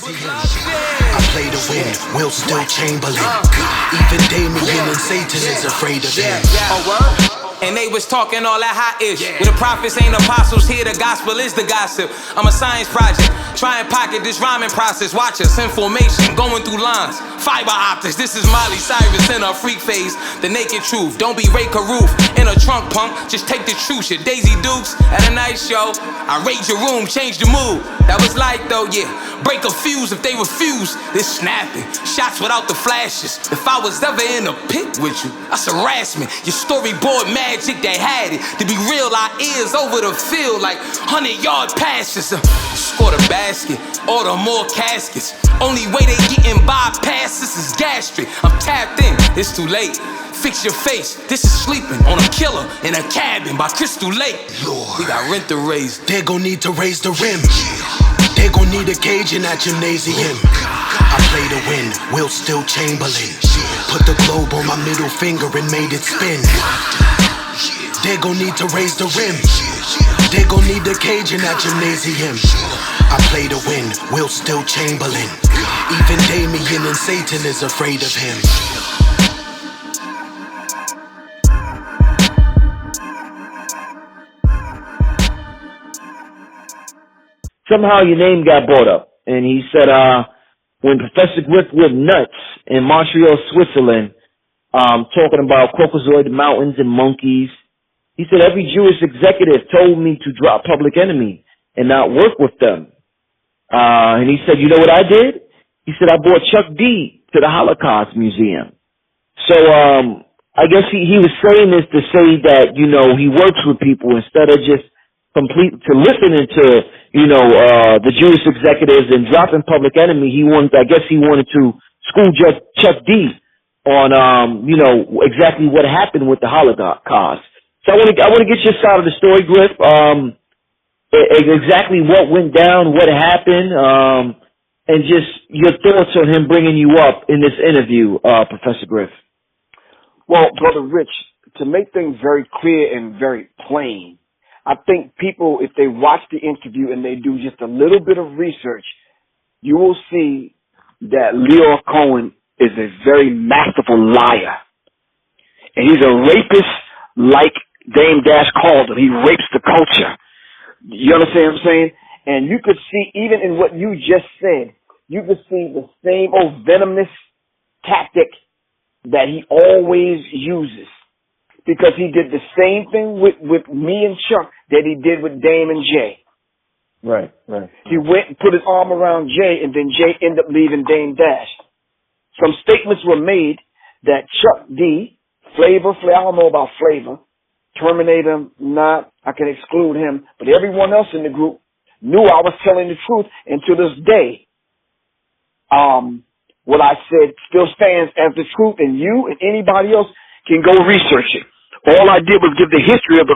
I play to win, Will still Chamberlain. Even Damien and Satan is afraid of him. And they was talking all that hot ish. When the prophets ain't apostles here, the gospel is the gossip. I'm a science project, try and pocket this rhyming process. Watch us in formation, going through lines. Fiber optics, this is Miley Cyrus in her freak phase. The naked truth, don't be Ray Caruth in a trunk punk, just take the truth. Shit, Daisy Dukes at a night show. I raid your room, change the mood. That was like though, yeah. Break a fuse if they refuse. This snapping, shots without the flashes. If I was ever in a pit with you, that's harassment. Your storyboard magic, they had it. To be real, our ears over the field like 100-yard passes. Score the basket, order more caskets. Only way they getting bypasses is gastric. I'm tapped in, it's too late. Fix your face, this is sleeping on a killer in a cabin by Crystal Lake. Lord, we got rent to raise. They gon' need to raise the rim. They gon' need a cage in that gymnasium. I play to win, Will still Chamberlain. Put the globe on my middle finger and made it spin. They gon' need to raise the rim. They gon' need a cage in that gymnasium. I play to win, Will still Chamberlain. Even Damien and Satan is afraid of him. Somehow your name got brought up, and he said, when Professor Griff went nuts in Montreal, Switzerland, talking about Caucasoid mountains and monkeys, he said every Jewish executive told me to drop Public Enemy and not work with them. And he said, you know what I did? He said, I brought Chuck D to the Holocaust Museum. So I guess he was saying this to say that, you know, he works with people instead of just listening to, you know, the Jewish executives and dropping Public Enemy. He wanted to school Chuck D on, you know, exactly what happened with the Holocaust. So I want to get your side of the story, Griff. Exactly what went down, what happened, and just your thoughts on him bringing you up in this interview, Professor Griff. Well, Brother Rich, to make things very clear and very plain, I think people, if they watch the interview and they do just a little bit of research, you will see that Lyor Cohen is a very masterful liar. And he's a rapist like Dame Dash called him. He rapes the culture. You understand what I'm saying? And you could see, even in what you just said, you could see the same old venomous tactic that he always uses. Because he did the same thing with me and Chuck that he did with Dame and Jay. Right. He went and put his arm around Jay, and then Jay ended up leaving Dame Dash. Some statements were made that Chuck D, Flavor, I don't know about Flavor, Terminator, not, I can exclude him, but everyone else in the group knew I was telling the truth, and to this day, what I said still stands as the truth, and you and anybody else can go research it. All I did was give the history of the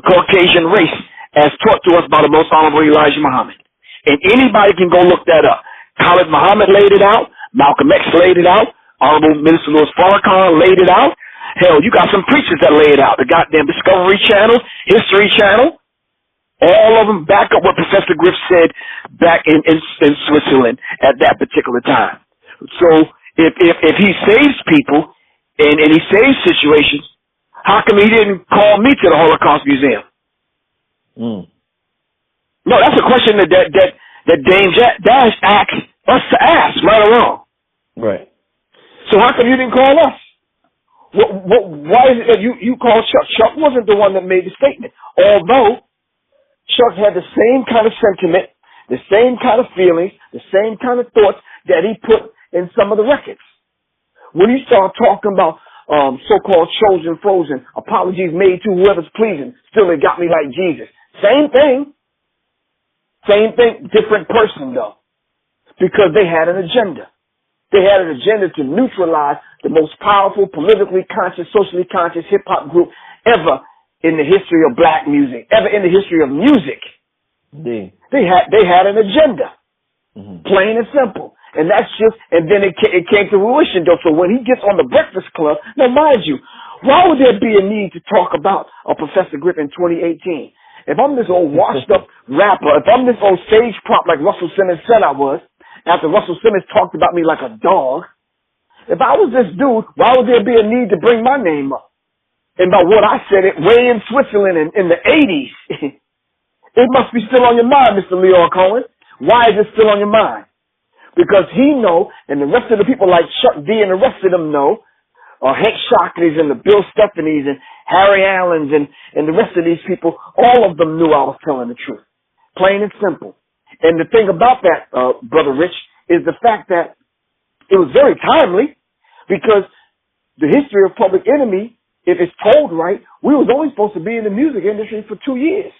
Caucasian race as taught to us by the Most Honorable Elijah Muhammad. And anybody can go look that up. Khalid Muhammad laid it out. Malcolm X laid it out. Honorable Minister Louis Farrakhan laid it out. Hell, you got some preachers that lay it out. The goddamn Discovery Channel, History Channel. All of them back up what Professor Griff said back in Switzerland at that particular time. So if he saves people and he saves situations, how come he didn't call me to the Holocaust Museum? No, that's a question that Dame Dash asks us to ask, right or wrong. Right. So how come you didn't call us? Why is it that you called Chuck? Chuck wasn't the one that made the statement. Although Chuck had the same kind of sentiment, the same kind of feelings, the same kind of thoughts that he put in some of the records. When you start talking about so-called chosen frozen, apologies made to whoever's pleasing, still it got me like Jesus. Same thing, different person though, because they had an agenda. They had an agenda to neutralize the most powerful, politically conscious, socially conscious hip-hop group ever in the history of black music, ever in the history of music. Indeed. They had an agenda, plain and simple. And that's just, and then it came to fruition though. So when he gets on the Breakfast Club, now mind you, why would there be a need to talk about Professor Griff in 2018? If I'm this old washed up rapper, if I'm this old stage prop like Russell Simmons said I was, after Russell Simmons talked about me like a dog, if I was this dude, why would there be a need to bring my name up? And by what I said it way in Switzerland in the 80s, it must be still on your mind, Mr. Lyor Cohen. Why is it still on your mind? Because he know, and the rest of the people like Chuck D and the rest of them know, or Hank Shockleys and the Bill Stephanies and Harry Allens and the rest of these people, all of them knew I was telling the truth. Plain and simple. And the thing about that, Brother Rich, is the fact that it was very timely, because the history of Public Enemy, if it's told right, we was only supposed to be in the music industry for 2 years.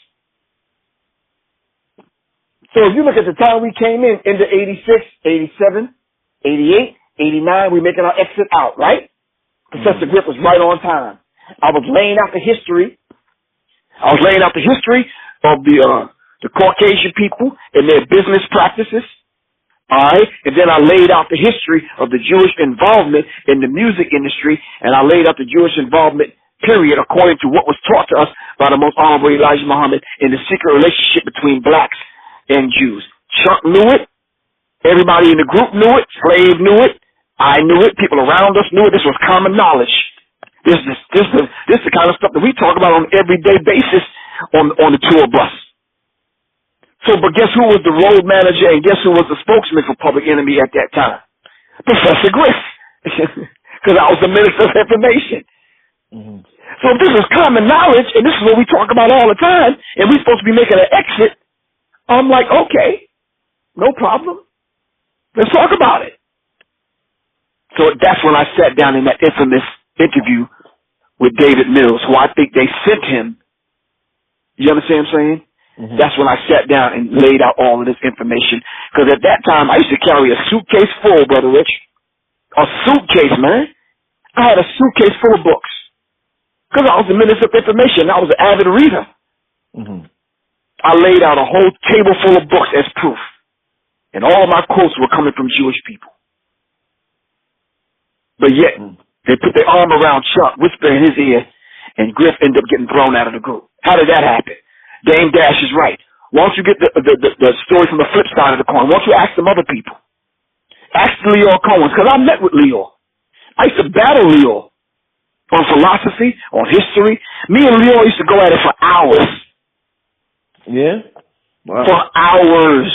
So if you look at the time we came into 86, 87, 88, 89, we making our exit out, right? Professor Griff was right on time. I was laying out the history. I was laying out the history of the Caucasian people and their business practices. All right. And then I laid out the history of the Jewish involvement in the music industry, and I laid out the Jewish involvement, period, according to what was taught to us by the Most Honorable Elijah Muhammad in the secret relationship between blacks and Jews. Chuck knew it. Everybody in the group knew it. Slave knew it. I knew it. People around us knew it. This was common knowledge. This is the kind of stuff that we talk about on an everyday basis on the tour bus. So, but guess who was the road manager and guess who was the spokesman for Public Enemy at that time? Professor Griff. Because I was the Minister of Information. Mm-hmm. So if this is common knowledge and this is what we talk about all the time and we're supposed to be making an exit, I'm like, okay, no problem. Let's talk about it. So that's when I sat down in that infamous interview with David Mills, who I think they sent him. You understand what I'm saying? Mm-hmm. That's when I sat down and laid out all of this information. Because at that time, I used to carry a suitcase full, Brother Rich. A suitcase, man. I had a suitcase full of books. Because I was the Minister of Information. I was an avid reader. Mm-hmm. I laid out a whole table full of books as proof. And all of my quotes were coming from Jewish people. But yet, they put their arm around Chuck, whisper in his ear, and Griff ended up getting thrown out of the group. How did that happen? Dame Dash is right. Why don't you get the story from the flip side of the coin? Why don't you ask some other people? Ask the Lyor Cohens, because I met with Lyor. I used to battle Lyor on philosophy, on history. Me and Lyor used to go at it for hours. Yeah? Wow. For hours.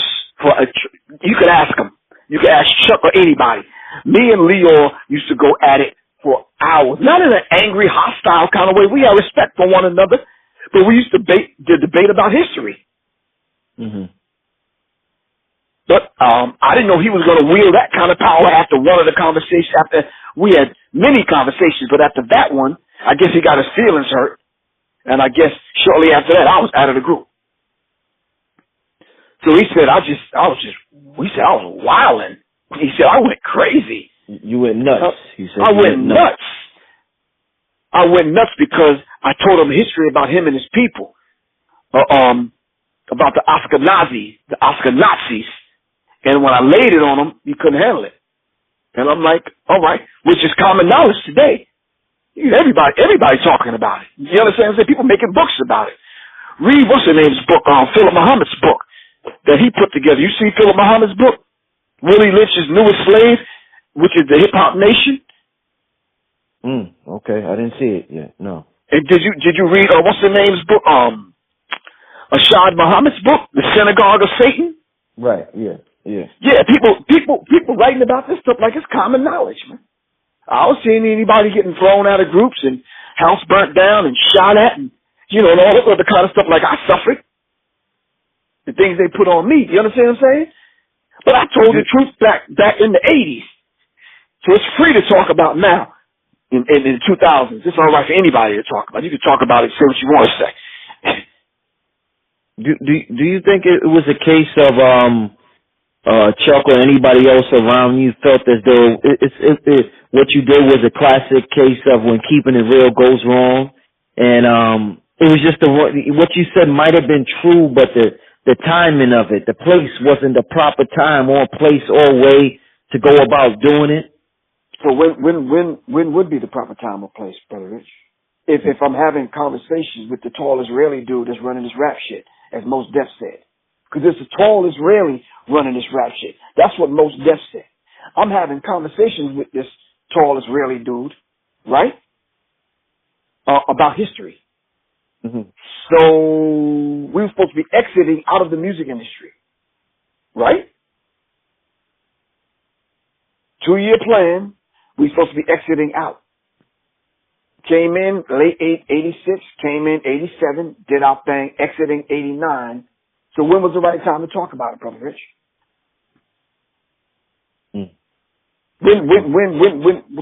You could ask him. You could ask Chuck or anybody. Me and Lyor used to go at it for hours. Not in an angry, hostile kind of way. We had respect for one another, but we used to debate about history. Mm-hmm. But I didn't know he was going to wield that kind of power after one of the conversations. After we had many conversations, but after that one, I guess he got his feelings hurt. And I guess shortly after that, I was out of the group. So he said, I was wilding. He said, I went crazy. You went nuts. He said, I went nuts. I went nuts because I told him history about him and his people. About the Oscar Nazis. And when I laid it on him, he couldn't handle it. And I'm like, all right, which is common knowledge today. Everybody talking about it. You understand what I'm saying? People making books about it. Read what's the name's book, Philip Muhammad's book that he put together. You see Philip Muhammad's book? Willie Lynch's Newest Slave, which is the Hip Hop Nation. Okay, I didn't see it yet. No. And did you read what's the name's book? Ashad Muhammad's book, The Synagogue of Satan. Right. Yeah. Yeah. Yeah. People writing about this stuff like it's common knowledge, man. I was seeing anybody getting thrown out of groups and house burnt down and shot at, and and all that other kind of stuff like I suffered. The things they put on me. You understand what I'm saying? But I told the truth back in the 80s. So it's free to talk about now in the 2000s. It's all right for anybody to talk about. You can talk about it, say what you want to say. Do you think it was a case of Chuck or anybody else around you felt as though what you did was a classic case of when keeping it real goes wrong, and it was just what you said might have been true, but the timing of it, the place wasn't the proper time or place or way to go about doing it. So when would be the proper time or place, Brother Rich? if I'm having conversations with the tall Israeli dude that's running this rap shit, as Mos Def said. Because it's a tall Israeli running this rap shit. That's what Mos Def said. I'm having conversations with this tall Israeli dude, right? About history. Mm-hmm. So we were supposed to be exiting out of the music industry, right? 2-year plan. We were supposed to be exiting out. Came in late 86, came in 87, did our thing, exiting 89. So when was the right time to talk about it, Brother Rich? Mm.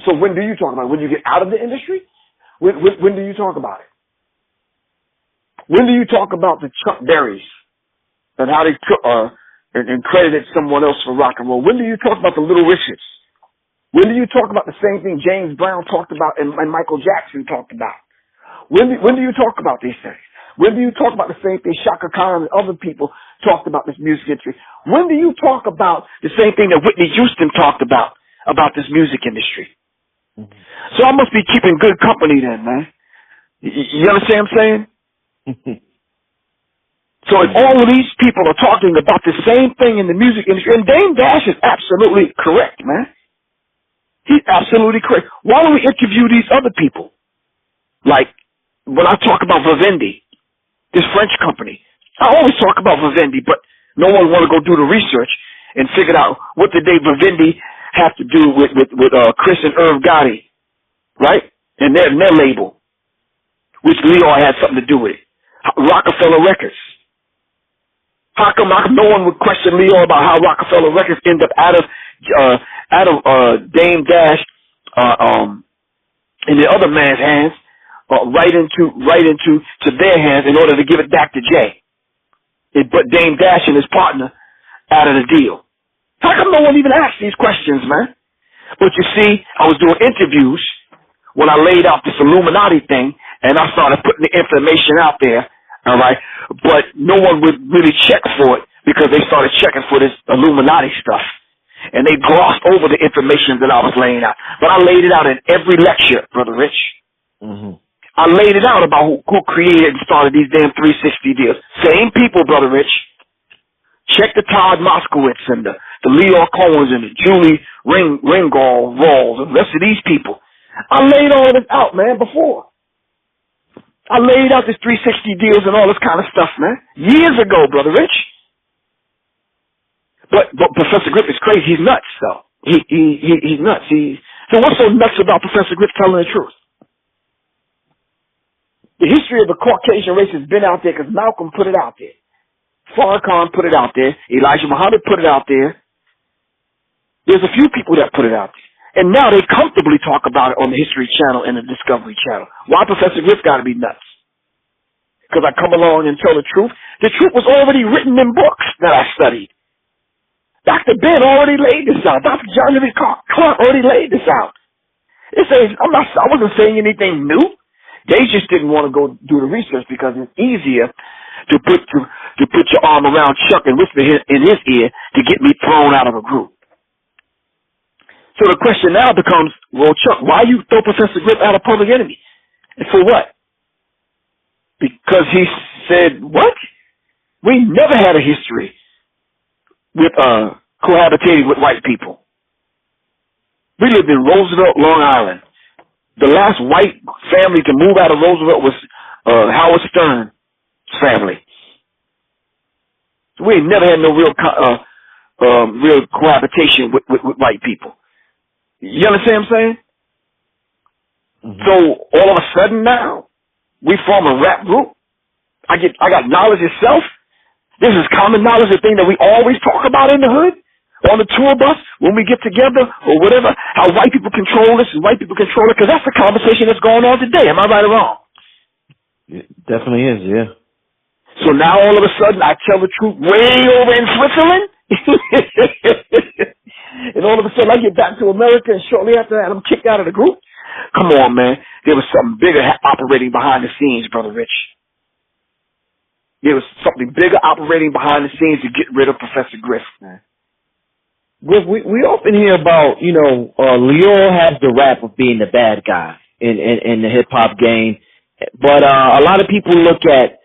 So when do you talk about it? When you get out of the industry? When do you talk about it? When do you talk about the Chuck Berrys and how they and credited someone else for rock and roll? When do you talk about the Little Richards? When do you talk about the same thing James Brown talked about and Michael Jackson talked about? When do you talk about these things? When do you talk about the same thing Shaka Khan and other people talked about this music industry? When do you talk about the same thing that Whitney Houston talked about this music industry? Mm-hmm. So I must be keeping good company then, man. You understand what I'm saying? So if all of these people are talking about the same thing in the music industry, and Dame Dash is absolutely correct, man. He's absolutely correct. Why don't we interview these other people? Like, when I talk about Vivendi, this French company, I always talk about Vivendi, but no one want to go do the research and figure out what did Vivendi have to do with Chris and Irv Gotti, right? And their label, which Lyor had something to do with it. Rockefeller Records. How come no one would question Lyor about how Rockefeller Records end up out of Dame Dash in the other man's hands, right into their hands in order to give it back to Jay. But Dame Dash and his partner out of the deal. How come no one even asked these questions, man? But you see, I was doing interviews when I laid out this Illuminati thing, and I started putting the information out there, all right? But no one would really check for it because they started checking for this Illuminati stuff. And they glossed over the information that I was laying out. But I laid it out in every lecture, Brother Rich. Mm-hmm. I laid it out about who created and started these damn 360 deals. Same people, Brother Rich. Check the Todd Moskowitz and the Lyor Cohens and the Julie Ringwalds and the rest of these people. I laid all of this out, man, before. I laid out this 360 deals and all this kind of stuff, man. Years ago, Brother Rich. But Professor Griff is crazy. He's nuts, though. He's nuts. So what's so nuts about Professor Griff telling the truth? The history of the Caucasian race has been out there because Malcolm put it out there. Farrakhan put it out there. Elijah Muhammad put it out there. There's a few people that put it out there. And now they comfortably talk about it on the History Channel and the Discovery Channel. Why Professor Griff got to be nuts? Because I come along and tell the truth. The truth was already written in books that I studied. Dr. Ben already laid this out. Dr. John Lewis Clark already laid this out. It says, I wasn't saying anything new. They just didn't want to go do the research because it's easier to put your arm around Chuck and whisper in his ear to get me thrown out of a group. So the question now becomes, well, Chuck, why you throw Professor Griff out of Public Enemy? And for what? Because he said, what? We never had a history with cohabitating with white people. We lived in Roosevelt, Long Island. The last white family to move out of Roosevelt was Howard Stern's family. So we ain't never had no real cohabitation with white people. You understand what I'm saying? Mm-hmm. So all of a sudden now, we form a rap group. I got knowledge itself. This is common knowledge, the thing that we always talk about in the hood, on the tour bus, when we get together, or whatever, how white people control this and white people control it, because that's the conversation that's going on today. Am I right or wrong? It definitely is, yeah. So now all of a sudden I tell the truth way over in Switzerland, and all of a sudden I get back to America, and shortly after that I'm kicked out of the group. Come on, man. There was something bigger operating behind the scenes, Brother Rich. There was something bigger operating behind the scenes to get rid of Professor Griff, man. Griff, we often hear about, Lyor has the rap of being the bad guy in the hip hop game. But a lot of people look at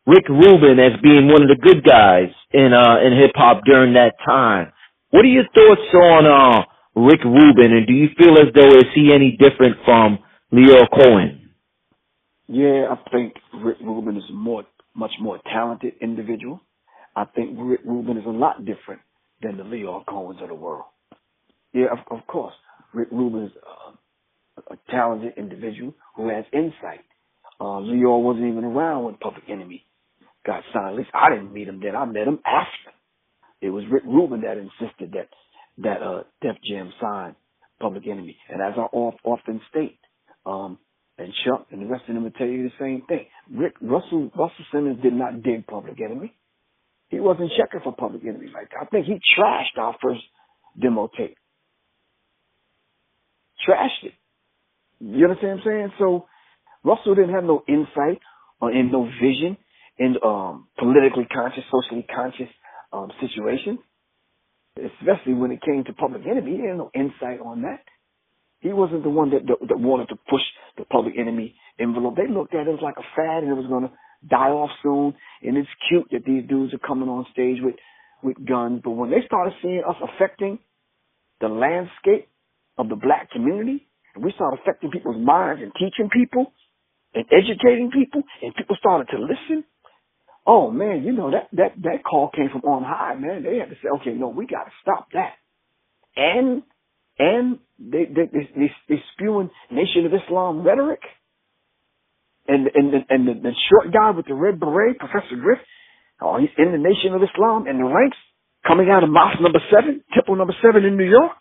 Rick Rubin as being one of the good guys in hip hop during that time. What are your thoughts on Rick Rubin, and do you feel as though is he any different from Lyor Cohen? Yeah, I think Rick Rubin is much more talented individual. I think Rick Rubin is a lot different than the Lyor Cohens of the world. Yeah, of course. Rick Rubin is a talented individual who has insight. Lyor wasn't even around when Public Enemy got signed. At least I didn't meet him then. I met him after. It was Rick Rubin that insisted that Def Jam signed Public Enemy. And as I often state, and Chuck and the rest of them will tell you the same thing. Russell Simmons did not dig Public Enemy. He wasn't checking for Public Enemy like that. I think he trashed our first demo tape. Trashed it. You understand what I'm saying? So Russell didn't have no insight and no vision in politically conscious, socially conscious situations, especially when it came to Public Enemy. He didn't have no insight on that. He wasn't the one that wanted to push the Public Enemy envelope. They looked at it as like a fad and it was going to die off soon. And it's cute that these dudes are coming on stage with guns. But when they started seeing us affecting the landscape of the black community, and we started affecting people's minds and teaching people and educating people, and people started to listen, oh man, you know, that call came from on high, man. They had to say, okay, no, we got to stop that. And they spewing Nation of Islam rhetoric. And the short guy with the red beret, Professor Griff, he's in the Nation of Islam and the ranks coming out of Mosque number 7, Temple number 7 in New York.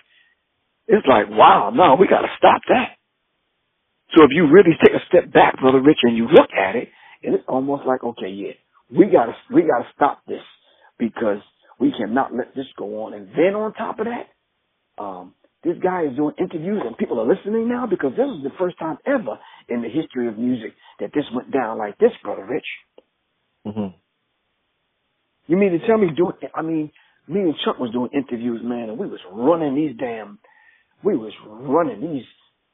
It's like, wow, no, we got to stop that. So if you really take a step back, Brother Rich, and you look at it, and it's almost like, okay, yeah, we gotta stop this because we cannot let this go on. And then on top of that, this guy is doing interviews and people are listening now because this is the first time ever in the history of music that this went down like this, Brother Rich. Mm-hmm. You mean to tell me me and Chuck was doing interviews, man, and we was running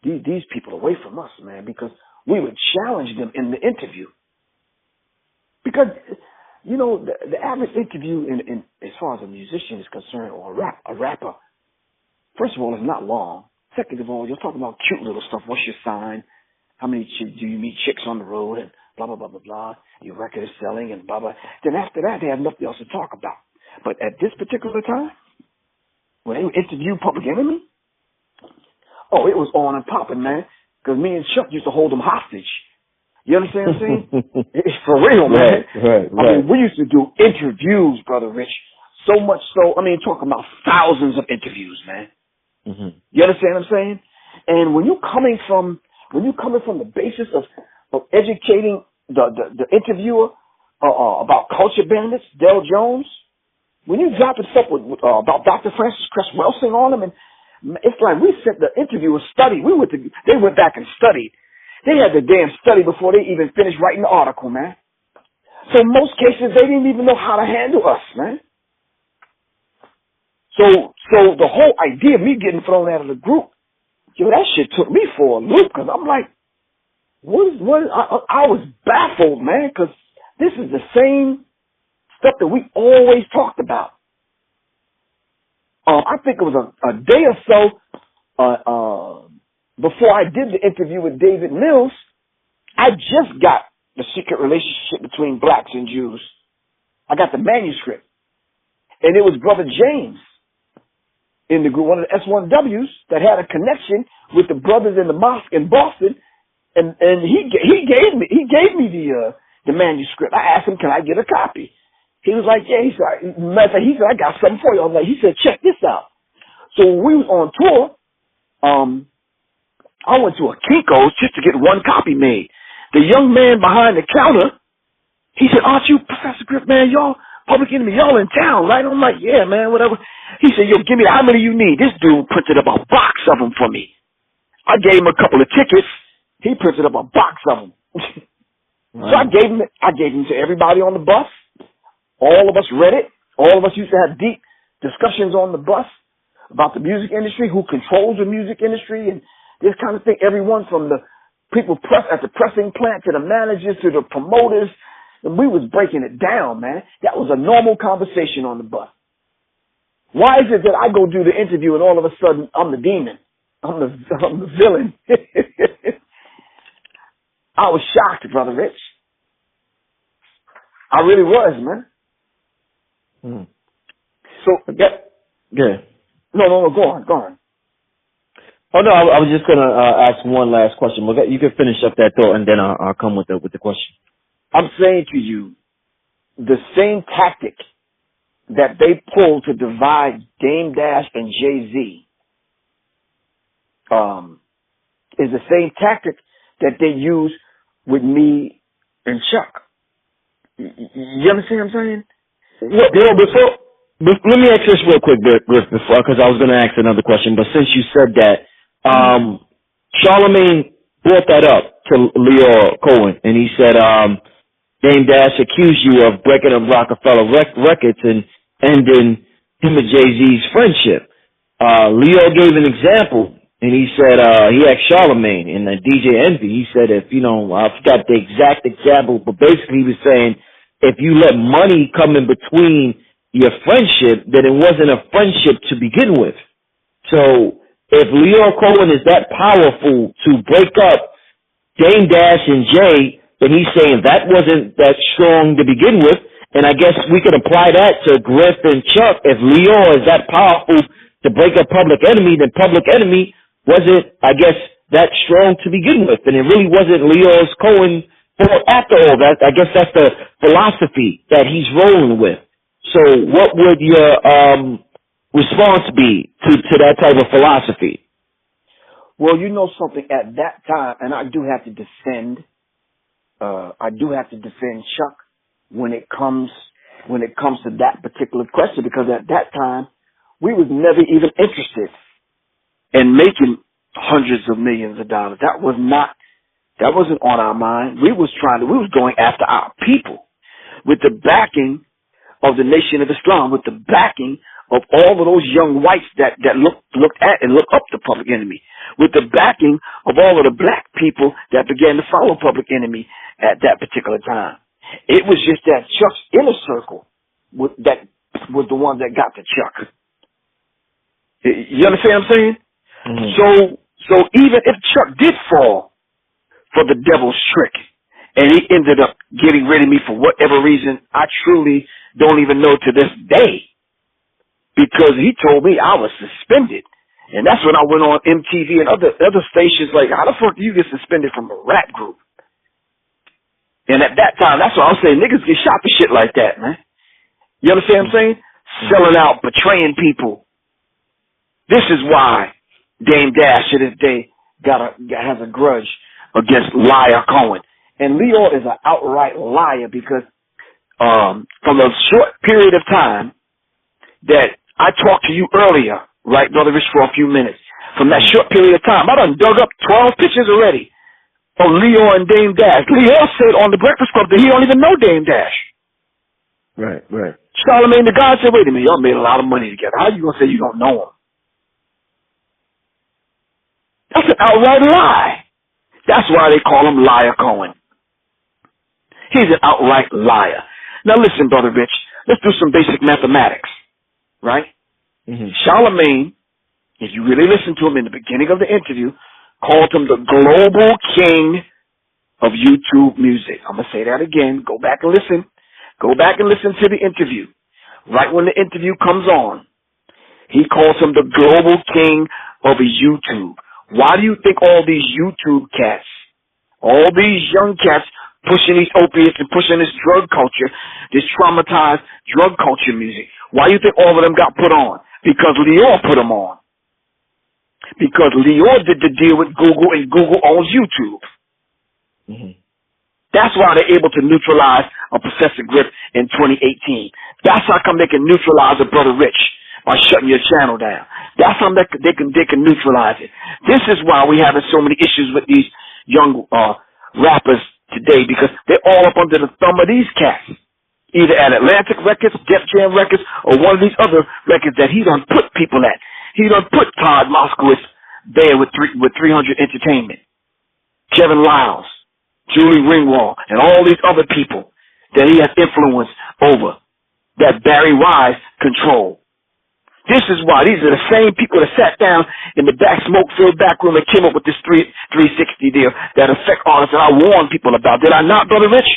these people away from us, man, because we would challenge them in the interview. Because, you know, the average interview in as far as a musician is concerned or a rapper, first of all, it's not long. Second of all, you're talking about cute little stuff. What's your sign? How many do you meet chicks on the road and blah, blah, blah, blah, blah. Your record is selling and blah, blah. Then after that, they have nothing else to talk about. But at this particular time, when they interviewed Public Enemy, oh, it was on and popping, man. Because me and Chuck used to hold them hostage. You understand what I'm saying? It's for real, man. Right. I mean, we used to do interviews, Brother Rich. So much so, talking about thousands of interviews, man. Mm-hmm. You understand what I'm saying? And when you're coming from the basis of educating the interviewer about culture bandits, Del Jones, when you drop stuff about Dr. Francis Cress Welsing on them, and it's like we sent the interviewer study. They went back and studied. They had the damn study before they even finished writing the article, man. So in most cases, they didn't even know how to handle us, man. So the whole idea of me getting thrown out of the group, that shit took me for a loop because I'm like, I was baffled, man, because this is the same stuff that we always talked about. I think it was a day or so before I did the interview with David Mills. I just got the secret relationship between blacks and Jews. I got the manuscript. And it was Brother James in the group, one of the S1Ws that had a connection with the brothers in the mosque in Boston. And he gave me the manuscript. I asked him, can I get a copy? He was like, yeah. He said, I got something for you. He said, check this out. So when we was on tour, I went to a Kinko's just to get one copy made. The young man behind the counter, he said, aren't you Professor Griff, man? Y'all, Public Enemy, y'all in town, right? I'm like, yeah, man, whatever. He said, yo, give me how many you need? This dude printed up a box of them for me. I gave him a couple of tickets. He printed up a box of them. Wow. So I gave him to everybody on the bus. All of us read it. All of us used to have deep discussions on the bus about the music industry, who controls the music industry, and this kind of thing. Everyone from the People at the pressing plant, to the managers, to the promoters, and we was breaking it down, man. That was a normal conversation on the bus. Why is it that I go do the interview and all of a sudden I'm the demon? I'm the villain. I was shocked, Brother Rich. I really was, man. Mm. So, Good. No, go on. Oh no, I was just gonna ask one last question. Well, you can finish up that thought, and then I'll come with the question. I'm saying to you, the same tactic that they pulled to divide Dame Dash and Jay-Z is the same tactic that they use with me and Chuck. You understand what I'm saying? Well, let me ask this real quick, Griff, before, because I was going to ask another question, but since you said that, Charlemagne brought that up to Lyor Cohen, and he said, Dame Dash accused you of breaking up Rockefeller Records and ending him and Jay-Z's friendship. Lyor gave an example, and he said, he asked Charlemagne in the DJ Envy, he said, if, I forgot the exact example, but basically he was saying, if you let money come in between your friendship, then it wasn't a friendship to begin with. So if Lyor Cohen is that powerful to break up Dame Dash and Jay, then he's saying that wasn't that strong to begin with. And I guess we could apply that to Griff and Chuck. If Lyor is that powerful to break up Public Enemy, then Public Enemy wasn't, I guess, that strong to begin with. And it really wasn't Lyor Cohen fault after all that. I guess that's the philosophy that he's rolling with. So what would your response be to that type of philosophy? Well, you know something, at that time, and I do have to defend Chuck when it comes to that particular question, because at that time we was never even interested in making hundreds of millions of dollars. That wasn't on our mind. We was going after our people with the backing of the Nation of Islam, with the backing of all of those young whites that looked at and looked up to Public Enemy, with the backing of all of the black people that began to follow Public Enemy at that particular time. It was just that Chuck's inner circle that was the one that got to Chuck. You understand what I'm saying? Mm-hmm. So even if Chuck did fall for the devil's trick, and he ended up getting rid of me for whatever reason, I truly don't even know to this day, because he told me I was suspended. And that's when I went on MTV and other stations like, how the fuck do you get suspended from a rap group? And at that time, that's what I was saying, niggas get shot for shit like that, man. You understand what I'm saying? Selling out, betraying people. This is why Dame Dash to this day has a grudge against Lyor Cohen. And Lyor is an outright liar, because from a short period of time that I talked to you earlier, right, Brother Rich, for a few minutes, from that short period of time, I done dug up 12 pictures already of Lyor and Dame Dash. Lyor said on the Breakfast Club that he don't even know Dame Dash. Right. Charlemagne the God said, wait a minute, y'all made a lot of money together. How you gonna say you don't know him? That's an outright lie. That's why they call him Lyor Cohen. He's an outright liar. Now listen, Brother Rich, let's do some basic mathematics, right? Mm-hmm. Charlemagne, if you really listen to him in the beginning of the interview, called him the global king of YouTube music. I'm going to say that again. Go back and listen. Go back and listen to the interview. Right when the interview comes on, he calls him the global king of YouTube. Why do you think all these YouTube cats, all these young cats pushing these opiates and pushing this drug culture, this traumatized drug culture music, why do you think all of them got put on? Because Lyor put them on. Because Lyor did the deal with Google, and Google owns YouTube. Mm-hmm. That's why they're able to neutralize a Professor Griff in 2018. That's how come they can neutralize a Brother Rich by shutting your channel down. That's how they can neutralize it. This is why we having so many issues with these young rappers today, because they're all up under the thumb of these cats, either at Atlantic Records, Def Jam Records, or one of these other records that he done put people at. He done put Todd Moskowitz there with 300 Entertainment. Kevin Liles, Julie Ringwald, and all these other people that he has influence over, that Barry Wise controlled. This is why these are the same people that sat down in the back smoke-filled back room and came up with this 360 deal that affect artists that I warned people about. Did I not, Brother Rich?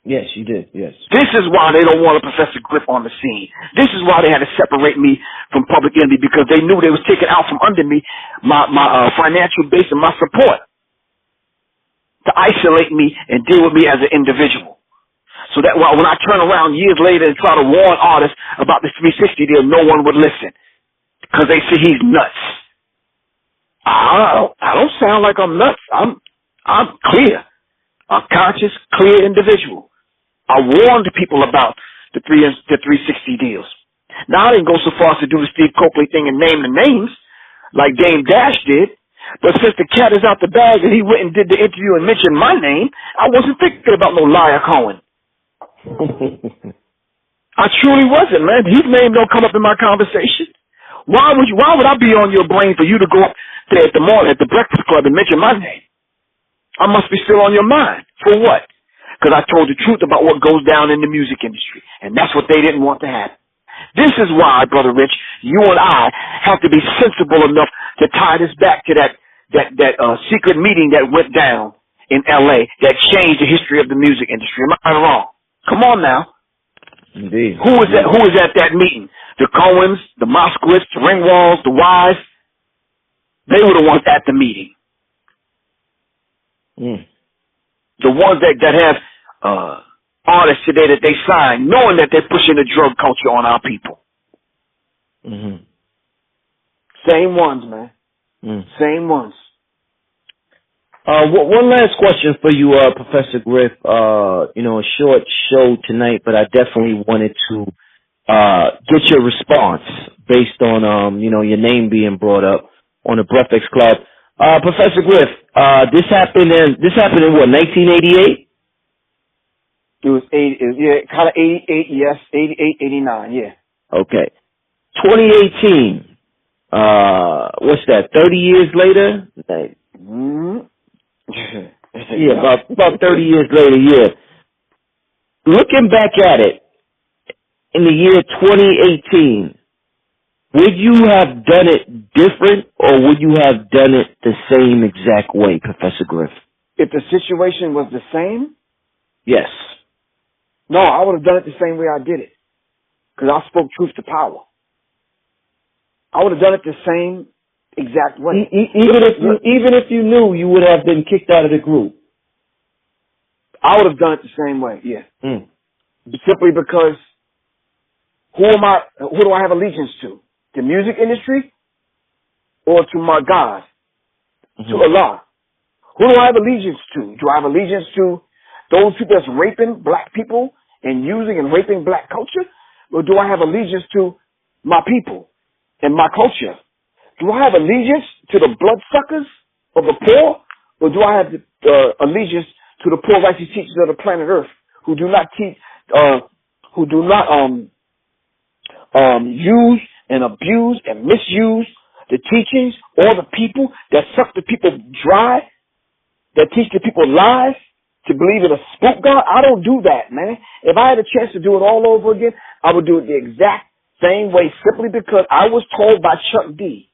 Yes, you did, yes. This is why they don't want a Professor Griff on the scene. This is why they had to separate me from Public Enemy, because they knew they was taking out from under me my financial base and my support to isolate me and deal with me as an individual. So that when I turn around years later and try to warn artists about this 360 deal, no one would listen because they say he's nuts. I don't sound like I'm nuts. I'm clear, a conscious, clear individual. I warned people about the 360 deals. Now, I didn't go so far as to do the Steve Copley thing and name the names like Dame Dash did. But since the cat is out the bag and he went and did the interview and mentioned my name, I wasn't thinking about no Lyor Cohen. I truly wasn't, man. His name don't come up in my conversation. Why would I be on your brain for you to go up there at the Breakfast Club and mention my name? I must be still on your mind. For what? Because I told the truth about what goes down in the music industry. And that's what they didn't want to happen. This is why, Brother Rich, you and I have to be sensible enough to tie this back to that secret meeting that went down in L.A. that changed the history of the music industry. Am I wrong? Come on now. Indeed. Who was at that meeting? The Cohens, the Moskowitz, the Ringwalds, the Wise. They were the ones at the meeting. The ones that have artists today that they sign, knowing that they're pushing the drug culture on our people. Mm-hmm. Same ones, man. Same ones. One last question for you, Professor Griff. A short show tonight, but I definitely wanted to get your response based on your name being brought up on the Breakfast Club. Professor Griff, this happened in what, 1988? It was kind of 88, yes, 88, 89, yeah. Okay. 2018, what's that, 30 years later? Yeah, about 30 years later, yeah. Looking back at it, in the year 2018, would you have done it different or would you have done it the same exact way, Professor Griff? If the situation was the same? Yes. No, I would have done it the same way I did it. Because I spoke truth to power. I would have done it the same exact way. Even if you knew you would have been kicked out of the group. I would have done it the same way, yeah. Simply because who do I have allegiance to? The music industry or to my God? To Allah? Who do I have allegiance to? Do I have allegiance to those people that's raping black people and using and raping black culture? Or do I have allegiance to my people and my culture? Do I have allegiance to the bloodsuckers of the poor? Or do I have allegiance to the poor righteous teachers of the planet Earth who do not teach, who do not use and abuse and misuse the teachings or the people that suck the people dry, that teach the people lies to believe in a spook God? I don't do that, man. If I had a chance to do it all over again, I would do it the exact same way, simply because I was told by Chuck D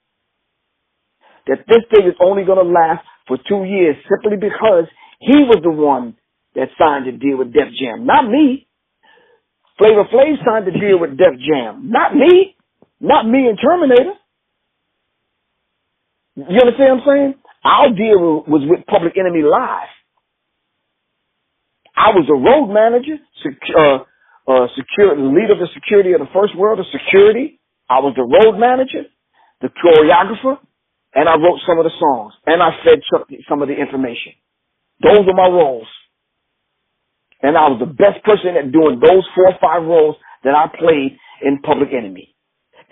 that this thing is only going to last for 2 years, simply because he was the one that signed the deal with Def Jam, not me. Flavor Flav signed the deal with Def Jam, not me. Not me and Terminator. You understand what I'm saying? Our deal was with Public Enemy Live. I was a road manager, leader of the security of the First World of Security. I was the road manager, the choreographer, and I wrote some of the songs. And I fed Chuck some of the information. Those were my roles. And I was the best person at doing those 4 or 5 roles that I played in Public Enemy.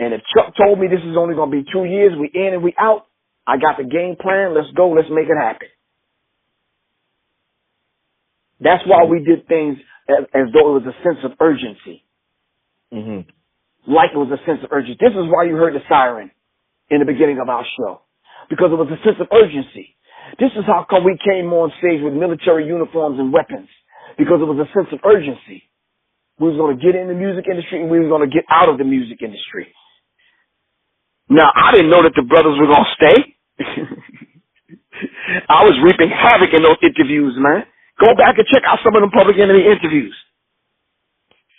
And if Chuck told me this is only going to be 2 years, we in and we out, I got the game plan. Let's go. Let's make it happen. That's why we did things as though it was a sense of urgency. Like it was a sense of urgency. This is why you heard the siren in the beginning of our show. Because it was a sense of urgency. This is how come we came on stage with military uniforms and weapons, because it was a sense of urgency. We was going to get in the music industry and we was going to get out of the music industry. Now, I didn't know that the brothers were going to stay. I was reaping havoc in those interviews, man. Go back and check out some of them Public Enemy interviews.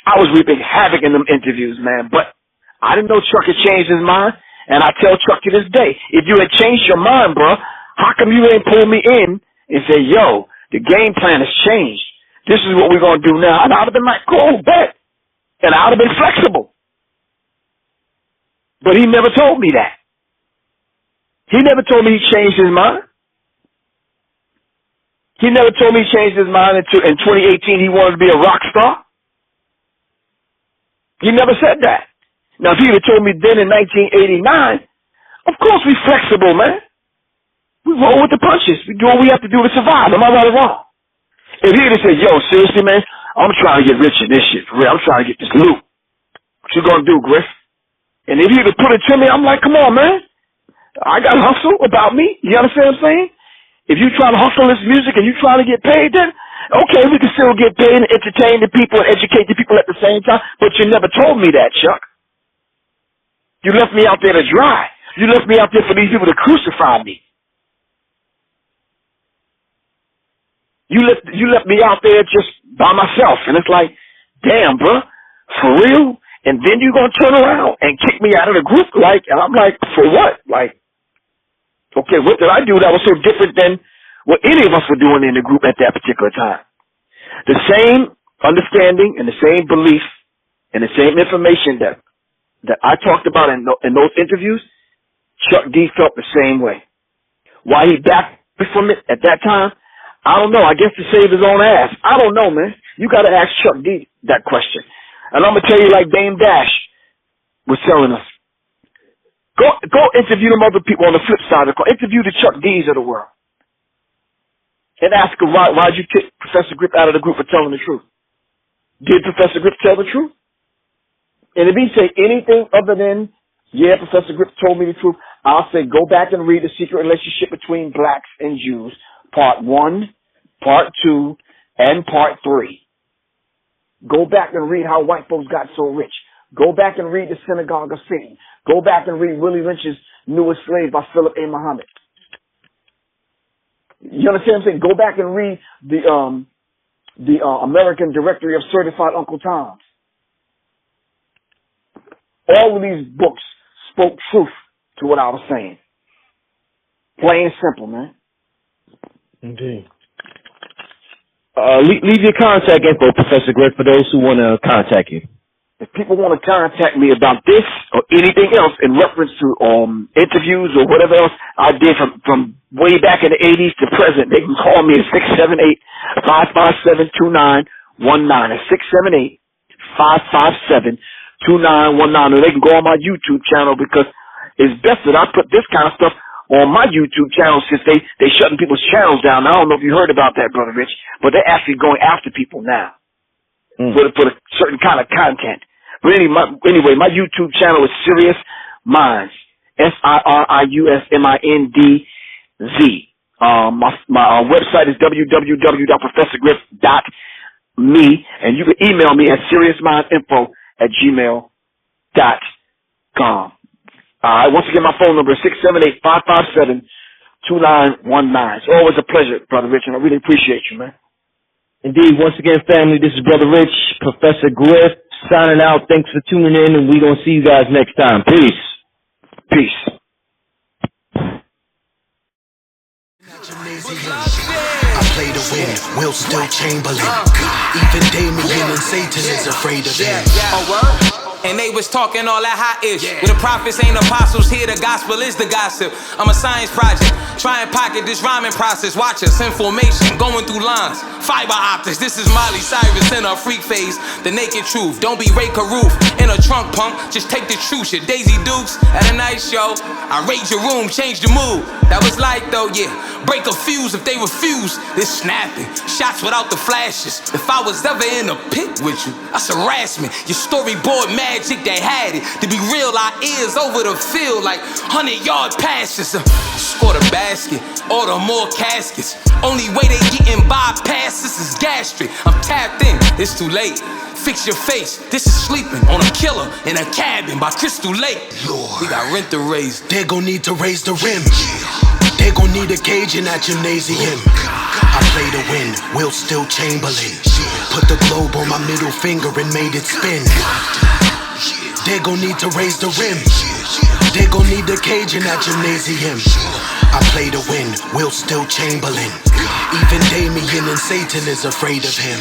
I was reaping havoc in them interviews, man. But I didn't know Chuck had changed his mind. And I tell Chuck to this day, if you had changed your mind, bro, how come you ain't pull me in and say, yo, the game plan has changed. This is what we're going to do now. And I would have been like, cool, bet. And I would have been flexible. But he never told me that. He never told me he changed his mind. He never told me he changed his mind in 2018 he wanted to be a rock star. He never said that. Now, if he had told me then in 1989, of course we flexible, man. We roll with the punches. We do what we have to do to survive. Am I right or wrong? If he had said, yo, seriously, man, I'm trying to get rich in this shit. For real. I'm trying to get this loot. What you gonna do, Griff? And if he'd have put it to me, I'm like, come on, man. I got hustle about me. You understand what I'm saying? If you trying to hustle this music and you trying to get paid, then okay, we can still get paid and entertain the people and educate the people at the same time. But you never told me that, Chuck. You left me out there to dry. You left me out there for these people to crucify me. You left me out there just by myself. And it's like, damn, bro, for real? And then you're going to turn around and kick me out of the group, like, and I'm like, for what? Like, okay, what did I do that was so different than what any of us were doing in the group at that particular time? The same understanding and the same belief and the same information that I talked about in those interviews, Chuck D felt the same way. Why he backed from it at that time, I don't know. I guess to save his own ass. I don't know, man. You got to ask Chuck D that question. And I'm going to tell you like Dame Dash was telling us. Go interview them other people on the flip side. Interview the Chuck D's of the world. And ask them why'd you kick Professor Griff out of the group for telling the truth? Did Professor Griff tell the truth? And if he say anything other than, yeah, Professor Griff told me the truth, I'll say go back and read The Secret Relationship Between Blacks and Jews, Part 1, Part 2, and Part 3. Go back and read how white folks got so rich. Go back and read The Synagogue of Satan. Go back and read Willie Lynch's Newest Slave by Philip A. Muhammad. You understand what I'm saying? Go back and read the American Directory of Certified Uncle Toms. All of these books spoke truth to what I was saying. Plain and simple, man. Indeed. Leave your contact info, Professor Griff, for those who want to contact you. If people want to contact me about this or anything else in reference to interviews or whatever else I did from way back in the 80s to present, they can call me at 678-557-2919. It's 678-557-2919. Or they can go on my YouTube channel because it's best that I put this kind of stuff on my YouTube channel since they shutting people's channels down. I don't know if you heard about that, Brother Rich, but they're actually going after people now for a certain kind of content. But anyway, my YouTube channel is Serious Minds, SIRIUSMINDZ. My website is www.professorgriff.me, and you can email me at seriousmindsinfo@gmail.com. Once again, my phone number is 678-557-2919. It's always a pleasure, Brother Rich, and I really appreciate you, man. Indeed. Once again, family, this is Brother Rich, Professor Griff, signing out. Thanks for tuning in, and we're going to see you guys next time. Peace. Peace. I play to win, Will still Chamberlain. Even Damien and Satan is afraid of him. And they was talking all that hot ish. When the prophets ain't apostles, here the gospel is the gossip. I'm a science project, try and pocket this rhyming process. Watch us in formation, going through lines. Fiber optics, this is Miley Cyrus in her freak phase. The naked truth, don't be Ray Caruth in a trunk punk. Just take the truth, shit. Daisy Dukes at a night show. I raid your room, change the mood. That was like though, yeah. Break a fuse if they refuse. This snapping, shots without the flashes. If I was ever in a pit with you, that's harassment. Your storyboard magic that had it. To be real, our ears over the field like 100-yard passes. Scored a bag casket, order more caskets. Only way they getting bypassed, this is gastric. I'm tapped in, it's too late. Fix your face, this is sleeping on a killer in a cabin by Crystal Lake. Lord, we got rent to raise. They gon' need to raise the rim. They gon' need a cage in that gymnasium. I play to win, Will still Chamberlain. Put the globe on my middle finger and made it spin. They gon' need to raise the rim. They gon' need a cage in that gymnasium. I play to win, Will still Chamberlain. Even Damien and Satan is afraid of him.